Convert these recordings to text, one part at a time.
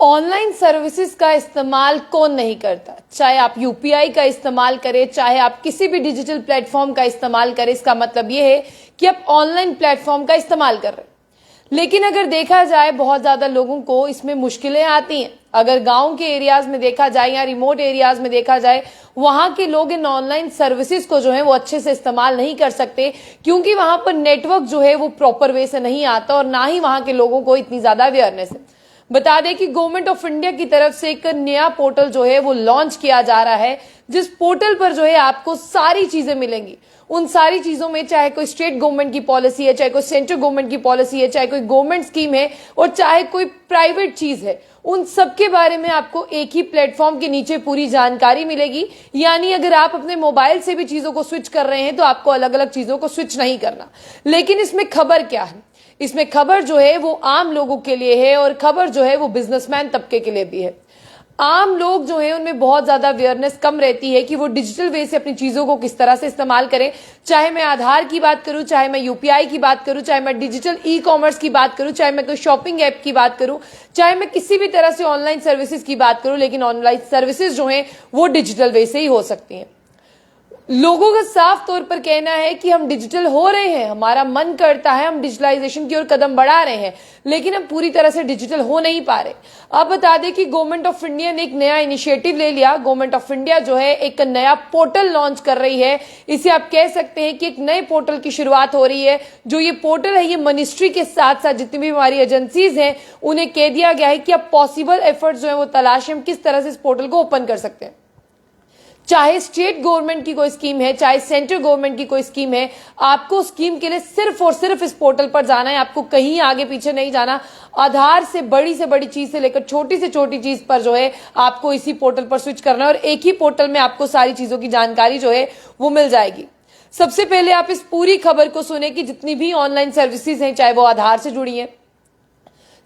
Online services का इस्तेमाल कौन नहीं करता। चाहे आप यूपीआई का इस्तेमाल करें, चाहे आप किसी भी डिजिटल प्लेटफॉर्म का इस्तेमाल करें, इसका मतलब यह है कि आप ऑनलाइन प्लेटफॉर्म का इस्तेमाल कर रहे हैं। लेकिन अगर देखा जाए, बहुत ज्यादा लोगों को इसमें मुश्किलें आती हैं। अगर गांव के एरियाज में देखा जाए या रिमोट एरियाज में देखा जाए, वहां के लोग इन ऑनलाइन सर्विसेज को जो है वो अच्छे से इस्तेमाल नहीं कर सकते, क्योंकि वहां पर नेटवर्क जो है वो प्रॉपर वे से नहीं आता और ना ही वहां के लोगों को इतनी ज्यादा अवेयरनेस है। बता दें कि गवर्नमेंट ऑफ इंडिया की तरफ से एक नया पोर्टल जो है वो लॉन्च किया जा रहा है, जिस पोर्टल पर जो है आपको सारी चीजें मिलेंगी। उन सारी चीजों में चाहे कोई स्टेट गवर्नमेंट की पॉलिसी है, चाहे कोई सेंट्रल गवर्नमेंट की पॉलिसी है, चाहे कोई गवर्नमेंट स्कीम है और चाहे कोई प्राइवेट चीज है, उन सब के बारे में आपको एक ही प्लेटफॉर्म के नीचे पूरी जानकारी मिलेगी। यानी अगर आप अपने मोबाइल से भी चीजों को स्विच कर रहे हैं तो आपको अलग अलग चीजों को स्विच नहीं करना। लेकिन इसमें खबर क्या है? इसमें खबर जो है वो आम लोगों के लिए है और खबर जो है वो बिजनेसमैन तबके के लिए भी है। आम लोग जो है उनमें बहुत ज्यादा अवेयरनेस कम रहती है कि वो डिजिटल वे से अपनी चीजों को किस तरह से इस्तेमाल करें। चाहे मैं आधार की बात करूं, चाहे मैं यूपीआई की बात करूं, चाहे मैं डिजिटल ई कॉमर्स की बात करूं, चाहे मैं कोई शॉपिंग ऐप की बात करूं, चाहे मैं किसी भी तरह से ऑनलाइन सर्विसेज की बात करूं, लेकिन ऑनलाइन सर्विसेज जो है वो डिजिटल वे से ही हो सकती हैं। लोगों का साफ तौर पर कहना है कि हम डिजिटल हो रहे हैं, हमारा मन करता है, हम डिजिटलाइजेशन की ओर कदम बढ़ा रहे हैं, लेकिन हम पूरी तरह से डिजिटल हो नहीं पा रहे। अब बता दें कि गवर्नमेंट ऑफ इंडिया ने एक नया इनिशिएटिव ले लिया। गवर्नमेंट ऑफ इंडिया जो है एक नया पोर्टल लॉन्च कर रही है। इसे आप कह सकते हैं कि एक नए पोर्टल की शुरुआत हो रही है। जो ये पोर्टल है, ये मिनिस्ट्री के साथ साथ जितनी भी हमारी एजेंसीज हैं उन्हें कह दिया गया है कि अब पॉसिबल एफर्ट जो है वो तलाशें हम किस तरह से इस पोर्टल को ओपन कर सकते हैं। चाहे स्टेट गवर्नमेंट की कोई स्कीम है, चाहे सेंट्रल गवर्नमेंट की कोई स्कीम है, आपको स्कीम के लिए सिर्फ और सिर्फ इस पोर्टल पर जाना है। आपको कहीं आगे पीछे नहीं जाना। आधार से बड़ी चीज से लेकर छोटी से छोटी चीज पर जो है आपको इसी पोर्टल पर स्विच करना है और एक ही पोर्टल में आपको सारी चीजों की जानकारी जो है वो मिल जाएगी। सबसे पहले आप इस पूरी खबर को सुने कि जितनी भी ऑनलाइन सर्विसेज हैं, चाहे वो आधार से जुड़ी हैं,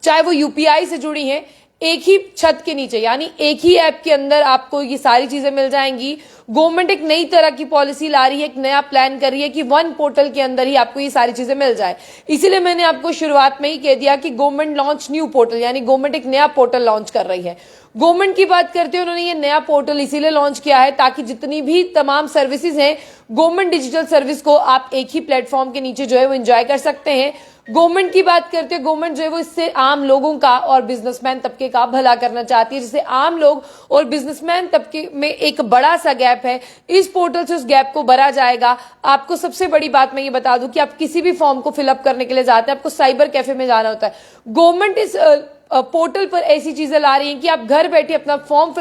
चाहे वो यूपीआई से जुड़ी हैं, एक ही छत के नीचे यानी एक ही ऐप के अंदर आपको ये सारी चीजें मिल जाएंगी। गवर्नमेंट एक नई तरह की पॉलिसी ला रही है, एक नया प्लान कर रही है कि वन पोर्टल के अंदर ही आपको ये सारी चीजें मिल जाए। इसीलिए मैंने आपको शुरुआत में ही कह दिया कि गवर्नमेंट लॉन्च न्यू पोर्टल, यानी गवर्नमेंट एक नया पोर्टल लॉन्च कर रही है। गवर्नमेंट की बात करते हैं, उन्होंने ये नया पोर्टल इसीलिए लॉन्च किया है ताकि जितनी भी तमाम सर्विसेज हैं, गवर्नमेंट डिजिटल सर्विस को आप एक ही प्लेटफॉर्म के नीचे जो है वो एंजॉय कर सकते हैं। गवर्नमेंट की बात करते हैं, गवर्नमेंट जो है वो इससे आम लोगों का और बिजनेसमैन तबके का भला करना चाहती है। जिससे आम लोग और बिजनेसमैन तबके में एक बड़ा सा गैप है, इस पोर्टल से उस गैप को भरा जाएगा। आपको सबसे बड़ी बात मैं ये बता दूं कि आप किसी भी फॉर्म को फिलअप करने के लिए जाते हैं, आपको साइबर कैफे में जाना होता है। गवर्नमेंट इस पोर्टल पर ऐसी चीजें ला रही हैं कि आप घर बैठे अपना फॉर्म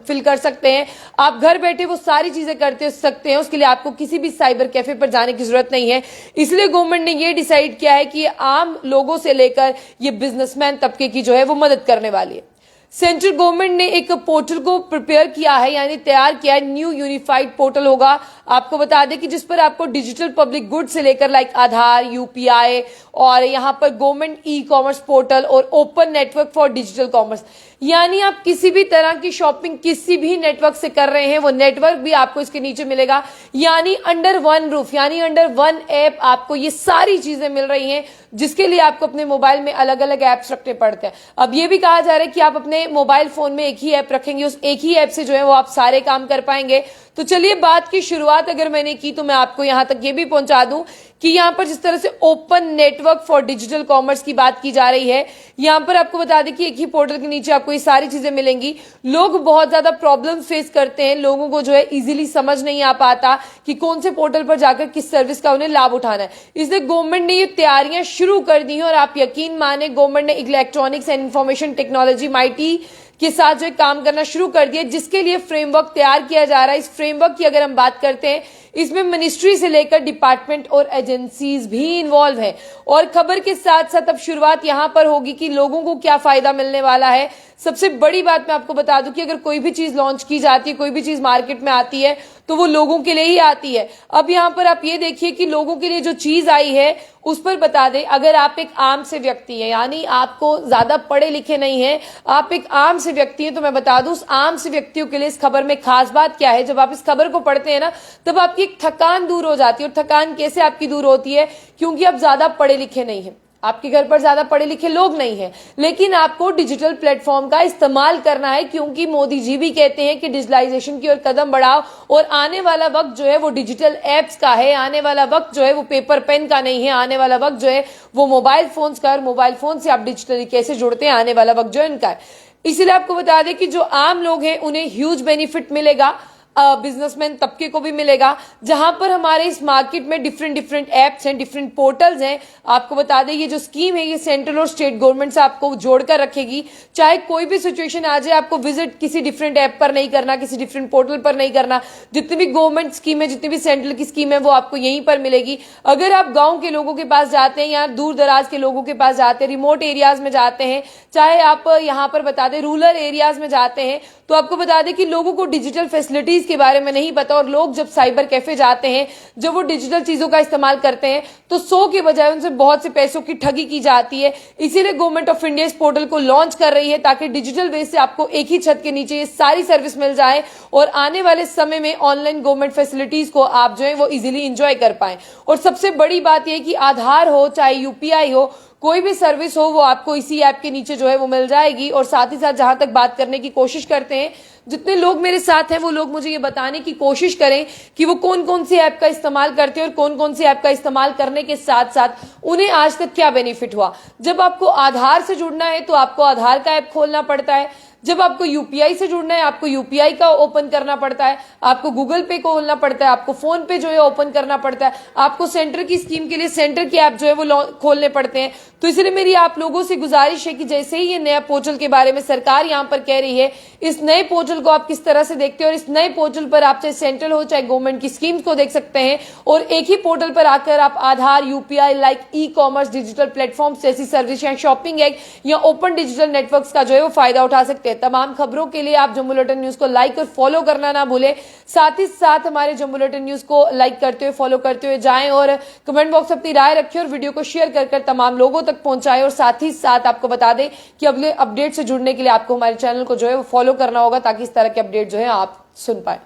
फिल कर सकते हैं। आप घर बैठे वो सारी चीजें करते सकते हैं। उसके लिए आपको किसी भी साइबर कैफे पर जाने की जरूरत नहीं है। इसलिए गवर्नमेंट ने ये डिसाइड किया है कि आम लोगों से लेकर ये बिजनेसमैन तबके की जो है वो मदद करने वाली है। सेंट्रल गवर्नमेंट ने एक पोर्टल को प्रिपेयर किया है, यानी तैयार किया है। न्यू यूनिफाइड पोर्टल होगा। आपको बता दें कि जिस पर आपको डिजिटल पब्लिक गुड से लेकर लाइक आधार, यूपीआई और यहाँ पर गवर्नमेंट ई कॉमर्स पोर्टल और open network for digital commerce, यानी आप किसी भी तरह की शॉपिंग किसी भी नेटवर्क से कर रहे हैं, वो नेटवर्क भी आपको इसके नीचे मिलेगा। यानी अंडर वन रूफ, यानी अंडर वन ऐप आपको ये सारी चीजें मिल रही हैं, जिसके लिए आपको अपने मोबाइल में अलग अलग ऐप्स रखने पड़ते हैं। अब ये भी कहा जा रहा है कि आप अपने मोबाइल फोन में एक ही ऐप रखेंगे, उस एक ही ऐप से जो है वो आप सारे काम कर पाएंगे। तो चलिए, बात की शुरुआत अगर मैंने की तो मैं आपको यहां तक ये भी पहुंचा दूं कि यहां पर जिस तरह से open network for digital commerce की बात की जा रही है, यहां पर आपको बता दें कि एक ही पोर्टल के नीचे आपको ये सारी चीजें मिलेंगी। लोग बहुत ज्यादा प्रॉब्लम फेस करते हैं, लोगों को जो है इजीली समझ नहीं आ पाता कि कौन से पोर्टल पर जाकर किस सर्विस का उन्हें लाभ उठाना है। इसलिए गवर्नमेंट ने ये तैयारियां शुरू कर दी हैं और आप यकीन माने, गवर्नमेंट ने electronics and information technology mighty के साथ जो काम करना शुरू कर दिया, जिसके लिए फ्रेमवर्क तैयार किया जा रहा है। इस फ्रेमवर्क की अगर हम बात करते हैं, इसमें मिनिस्ट्री से लेकर डिपार्टमेंट और एजेंसीज भी इन्वॉल्व है। और खबर के साथ साथ अब शुरुआत यहां पर होगी कि लोगों को क्या फायदा मिलने वाला है। सबसे बड़ी बात मैं आपको बता दूं कि अगर कोई भी चीज लॉन्च की जाती है, कोई भी चीज मार्केट में आती है, तो वो लोगों के लिए ही आती है। अब यहां पर आप ये देखिए कि लोगों के लिए जो चीज आई है उस पर बता दें, अगर आप एक आम से व्यक्ति हैं, यानी आपको ज्यादा पढ़े लिखे नहीं है, आप एक आम से व्यक्ति हैं, तो मैं बता दूं उस आम से व्यक्तियों के लिए इस खबर में खास बात क्या है। जब आप इस खबर को पढ़ते हैं ना, तब आपकी एक थकान दूर हो जाती है। और थकान कैसे आपकी दूर होती है? क्योंकि आप ज्यादा पढ़े लिखे नहीं है, आपके घर पर ज्यादा पढ़े लिखे लोग नहीं हैं, लेकिन आपको डिजिटल प्लेटफॉर्म का इस्तेमाल करना है, क्योंकि मोदी जी भी कहते हैं कि डिजिटलाइजेशन की ओर कदम बढ़ाओ और आने वाला वक्त जो है वो डिजिटल एप्स का है, आने वाला वक्त जो है वो पेपर पेन का नहीं है, आने वाला वक्त जो है वो मोबाइल फोन्स का, और मोबाइल फोन से आप डिजिटली कैसे जुड़ते हैं, आने वाला वक्त जो है इनका है। इसीलिए आपको बता दें कि जो आम लोग हैं उन्हें ह्यूज बेनिफिट मिलेगा, बिजनेसमैन तबके को भी मिलेगा, जहां पर हमारे इस मार्केट में डिफरेंट एप्स हैं, डिफरेंट पोर्टल्स हैं। आपको बता दें ये जो स्कीम है ये सेंट्रल और स्टेट गवर्नमेंट से आपको जोड़कर रखेगी। चाहे कोई भी सिचुएशन आ जाए, आपको विजिट किसी डिफरेंट ऐप पर नहीं करना, किसी डिफरेंट पोर्टल पर नहीं करना। जितनी भी गवर्नमेंट स्कीम है, जितनी भी सेंट्रल की स्कीम है वो आपको यहीं पर मिलेगी। अगर आप गांव के लोगों के पास जाते हैं या दूर दराज के लोगों के पास जाते हैं, रिमोट एरियाज में जाते हैं, चाहे आप यहां पर बता दें रूरल एरियाज में जाते हैं, तो आपको बता दें कि लोगों को डिजिटल फैसिलिटीज के बारे में नहीं पता, और लोग जब साइबर कैफे जाते हैं, जब वो डिजिटल चीजों का इस्तेमाल करते हैं, तो 100 के बजाय उनसे बहुत से पैसों की ठगी की जाती है। इसीलिए गवर्नमेंट ऑफ इंडिया इस पोर्टल को लॉन्च कर रही है, ताकि डिजिटल वे से आपको एक ही छत के नीचे ये सारी सर्विस मिल जाए और आने वाले समय में ऑनलाइन गवर्नमेंट फैसिलिटीज को आप जो है वो इजिली इंजॉय कर पाए। और सबसे बड़ी बात यह कि आधार हो चाहे यूपीआई हो, कोई भी सर्विस हो, वो आपको इसी ऐप के नीचे जो है वो मिल जाएगी। और साथ ही साथ जहां तक बात करने की कोशिश करते हैं, जितने लोग मेरे साथ हैं वो लोग मुझे ये बताने की कोशिश करें कि वो कौन कौन सी ऐप का इस्तेमाल करते हैं और कौन कौन सी ऐप का इस्तेमाल करने के साथ साथ उन्हें आज तक क्या बेनिफिट हुआ। जब आपको आधार से जुड़ना है तो आपको आधार का ऐप खोलना पड़ता है, जब आपको यूपीआई से जुड़ना है आपको यूपीआई का ओपन करना पड़ता है, आपको गूगल पे को खोलना पड़ता है, आपको फोन पे जो है ओपन करना पड़ता है, आपको सेंटर की स्कीम के लिए सेंटर के ऐप जो है वो खोलने पड़ते हैं। तो इसलिए मेरी आप लोगों से गुजारिश है कि जैसे ही ये नया पोर्टल के बारे में सरकार यहां पर कह रही है, इस नए पोर्टल को आप किस तरह से देखते हैं, और इस नए पोर्टल पर आप चाहे सेंट्रल हो चाहे गवर्नमेंट की स्कीम्स को देख सकते हैं, और एक ही पोर्टल पर आकर आप Aadhaar, UPI, like e commerce, digital platform जैसी सर्विस या शॉपिंग एग या ओपन डिजिटल नेटवर्क्स का जो है वो फायदा उठा सकते हैं। तमाम खबरों के लिए आप जम्मू बुलेटिन न्यूज को लाइक और फॉलो करना ना भूलें। साथ ही साथ हमारे जम्मू बुलेटिन न्यूज को लाइक करते हुए, फॉलो करते हुए जाएं, और कमेंट बॉक्स अपनी राय रखें और वीडियो को शेयर कर तमाम लोगों तक पहुंचाएं। और साथ ही साथ आपको बता दें कि अगले अपडेट से जुड़ने के लिए आपको हमारे चैनल को जो है वो फॉलो करना होगा, ताकि इस तरह के अपडेट जो है आप सुन पाए।